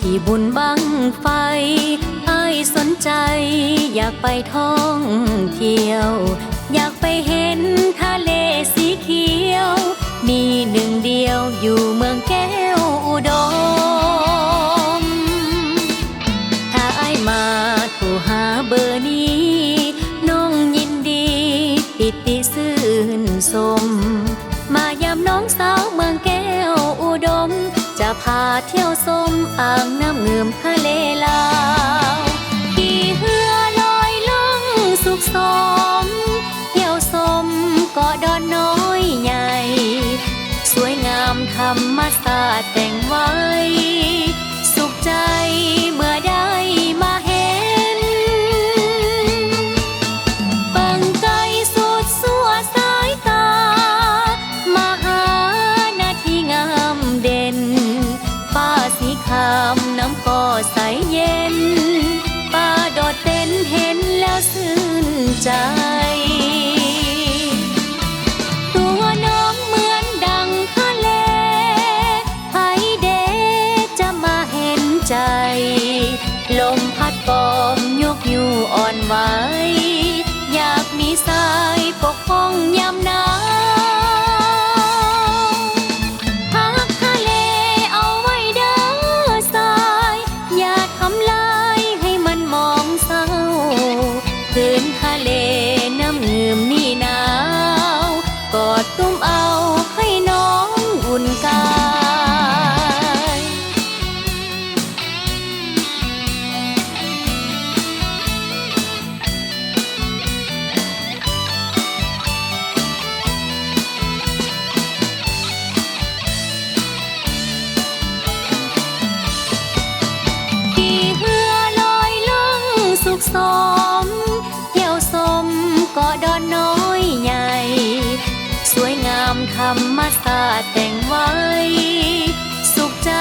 ที่บุญบังไฟอ้ายสนใจอยากไปท่องเที่ยวอยากไปเห็นทะเลสีเขียวมีหนึ่งเดียวอยู่เมืองแก้วอุดมถ้าอ้ายมาโทรหาเบอร์นี้น้องยินดีปิติซื่นสมมายามน้องสาวเมืองแก้วอุดมจะพาเที่ยวชมอ่างน้ำเงื่อมทะเลลาวขี่เรือลอยล่องสุขสมเที่ยวชมเกาะดอนน้อยใหญ่สวยงามธรรมชาติแต่งไว้สุขใจเมื่อได้มาเห็นบังไกลสุดสั่วสายตามหานาทีงามเด่นฟ้าสีครามน้ำก็ใสเย็นป่าโดดเด่นเห็นแล้วชื่นใจตัวน้องเหมือนดังทะเลไผเดจะมาเห็นใจลมพัดกอมยกอยู่อ่อนไหวอยากมีสายปกป้องยามหนาวพักทะเลเอาไว้เด้อสายอย่าทำลายให้มันมองเศร้าคืนทะเลน้ำเงื่อมนี่หนาวกอดตุ้มเอาให้น้องอุ่นกายขี่เรือลอยล่องสุขสมเที่ยวชมเกาะดอนน้อยใหญ่สวยงามธรรมชาติแต่งไว้สุขใจ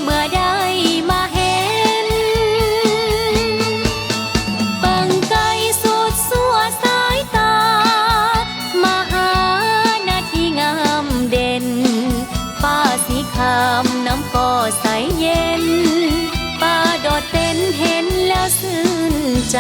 เมื่อได้มาเห็นบังไกลสุดสั่วสายตามหานาทีงามเด่นฟ้าสีครามน้ำก็ใสเย็นป่าโดดเด่นเห็นแล้วชื่นใจ